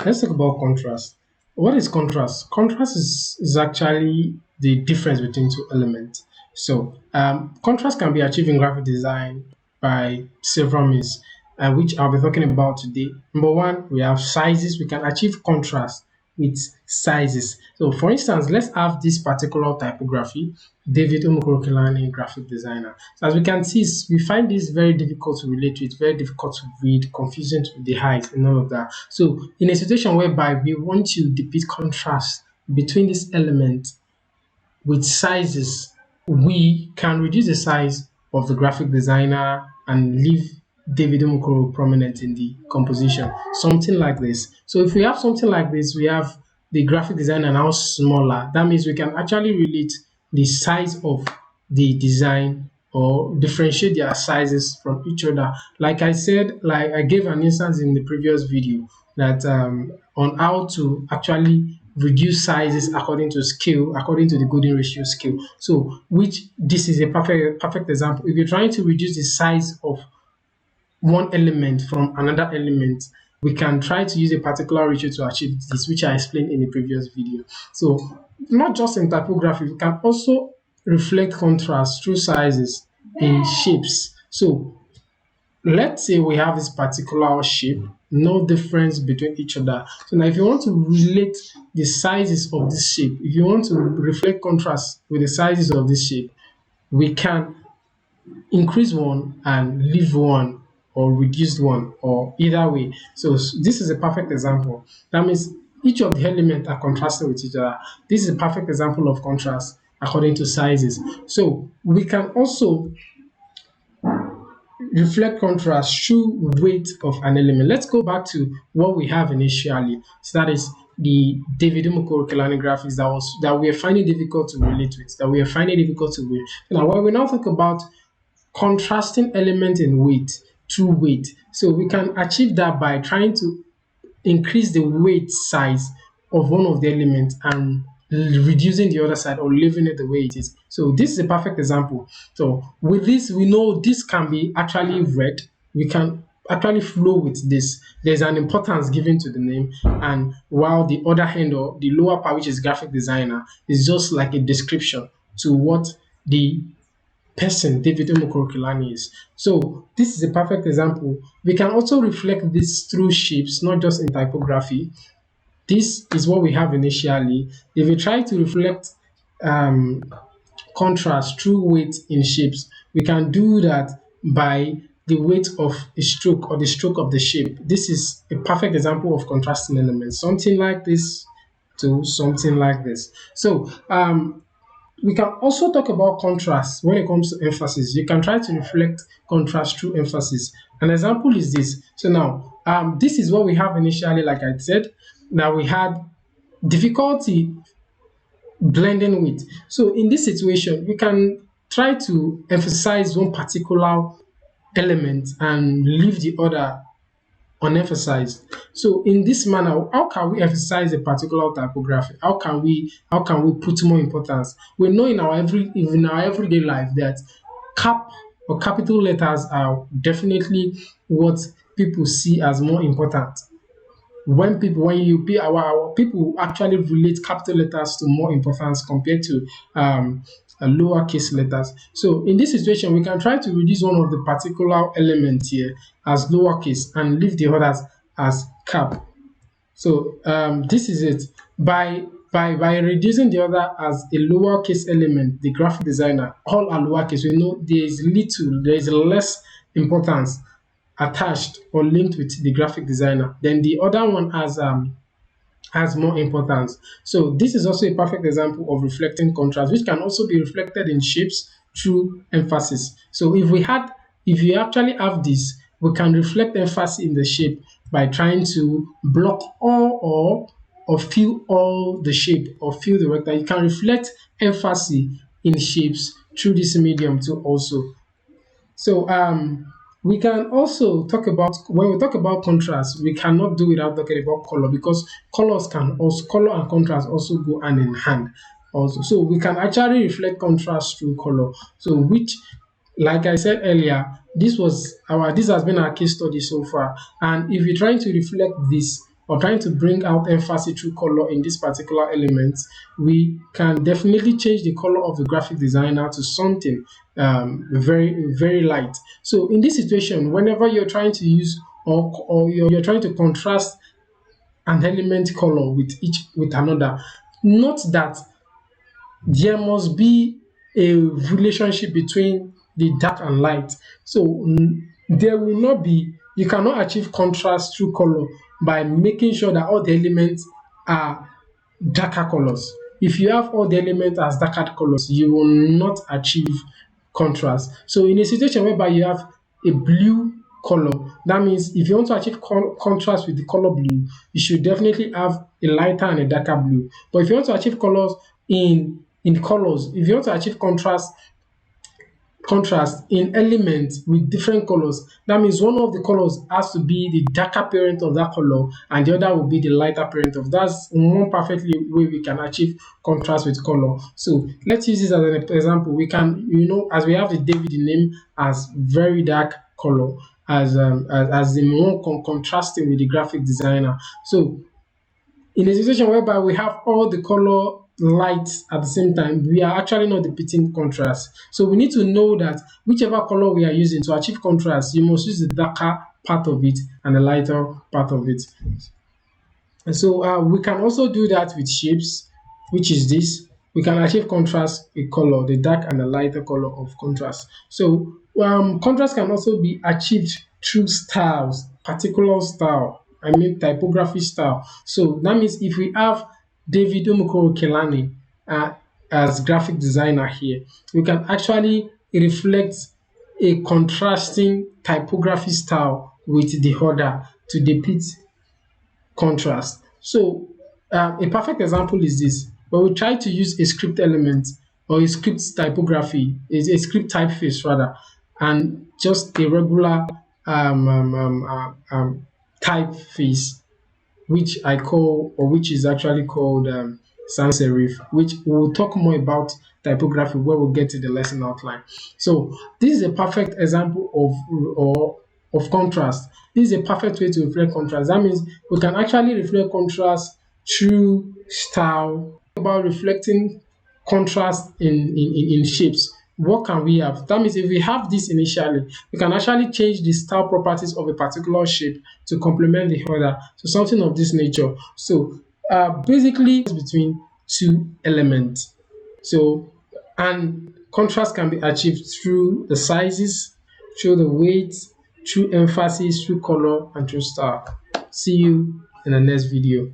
Let's talk about contrast. What is contrast? Contrast is actually the difference between two elements. So, contrast can be achieved in graphic design by several means, which I'll be talking about today. Number one, we have sizes. We can achieve contrast with sizes. So, for instance, let's have this particular typography, David Omokoro graphic designer. So, as we can see, we find this very difficult to relate with, very difficult to read, confusing to the eyes, and all of that. So, in a situation whereby we want to depict contrast between this element with sizes, we can reduce the size of the graphic designer and leave David Omokoro prominent in the composition. Something like this. So if we have something like this, we have the graphic designer now smaller. That means we can actually relate the size of the design or differentiate their sizes from each other. Like I said, like I gave an instance in the previous video that on how to actually reduce sizes according to scale, according to the golden ratio scale. So, which this is a perfect example. If you're trying to reduce the size of one element from another element, we can try to use a particular ratio to achieve this, which I explained in the previous video. So, not just in typography, we can also reflect contrast through sizes in shapes. So, let's say we have this particular shape, no difference between each other. So now if you want to relate the sizes of this shape, if you want to reflect contrast with the sizes of this shape, we can increase one and leave one or reduce one or either way. So this is a perfect example. That means each of the elements are contrasted with each other. This is a perfect example of contrast according to sizes. So we can also reflect contrast through weight of an element. Let's go back to what we have initially. So that is the David Umukoro Kelani graphics that we are finding difficult to relate with, that we are finding difficult to read. Now, when we now think about contrasting element in weight through weight, so we can achieve that by trying to increase the weight size of one of the elements and reducing the other side or leaving it the way it is. So this is a perfect example. So with this, we know this can be actually read. We can actually flow with this. There's an importance given to the name, and while the other hand or the lower part, which is graphic designer, is just like a description to what the person David Omokoro is. So this is a perfect example. We can also reflect this through shapes, not just in typography. This is what we have initially. If we try to reflect um, contrast through weight in shapes, we can do that by the weight of a stroke or the stroke of the shape. This is a perfect example of contrasting elements. Something like this to something like this. So we can also talk about contrast when it comes to emphasis. You can try to reflect contrast through emphasis. An example is this. So now, this is what we have initially, like I said. Now we had difficulty blending with. So in this situation, we can try to emphasize one particular element and leave the other unemphasized. So in this manner, how can we emphasize a particular typography? How can we put more importance? We know in our everyday life that cap or capital letters are definitely what people see as more important. When you pay our people actually relate capital letters to more importance compared to lowercase letters. So in this situation, we can try to reduce one of the particular elements here as lowercase and leave the others as cap. So this is it. By reducing the other as a lowercase element, the graphic designer, all are lowercase. We know there is less importance attached or linked with the graphic designer. Then the other one has more importance. So this is also a perfect example of reflecting contrast, which can also be reflected in shapes through emphasis. So if you actually have this, we can reflect emphasis in the shape by trying to block all or fill all the shape or fill the rectangle. You can reflect emphasis in shapes through this medium too also. So we can also talk about when we talk about contrast, we cannot do without talking about color because color and contrast also go hand in hand also. So we can actually reflect contrast through color. So which like I said earlier, this has been our case study so far. And if you're trying to reflect this, or trying to bring out emphasis through color in this particular element, we can definitely change the color of the graphic designer to something very light. So in this situation, whenever you're trying to use or you're trying to contrast an element color with another, note that there must be a relationship between the dark and light. So there will not be, you cannot achieve contrast through color by making sure that all the elements are darker colors. If you have all the elements as darker colors, you will not achieve contrast. So in a situation whereby you have a blue color, that means if you want to achieve contrast with the color blue, you should definitely have a lighter and a darker blue. But if you want to achieve colors in colors, if you want to achieve contrast in elements with different colors, that means one of the colors has to be the darker parent of that color and the other will be the lighter parent of. That's one perfectly way we can achieve contrast with color. So let's use this as an example. We can, as we have the David name as very dark color, as the more contrasting with the graphic designer. So in a situation whereby we have all the color lights at the same time, we are actually not depicting contrast. So we need to know that whichever color we are using to achieve contrast, you must use the darker part of it and the lighter part of it. And so we can also do that with shapes, which is this. We can achieve contrast with color, the dark and the lighter color of contrast. So contrast can also be achieved through styles, particular style. I mean typography style. So that means if we have David Umukoro Kelani as graphic designer here, we can actually reflect a contrasting typography style with the other to depict contrast. So a perfect example is this. When we try to use a script element or a script typography, is a script typeface rather, and just a regular typeface, which I call, or which is actually called sans serif, which we'll talk more about typography where we'll get to the lesson outline. So this is a perfect example of contrast. This is a perfect way to reflect contrast. That means we can actually reflect contrast through style. About reflecting contrast in shapes, what can we have? That means if we have this initially, we can actually change the style properties of a particular shape to complement the other. So something of this nature. So basically it's between two elements. So and contrast can be achieved through the sizes, through the weight, through emphasis, through color, and through style. See you in the next video.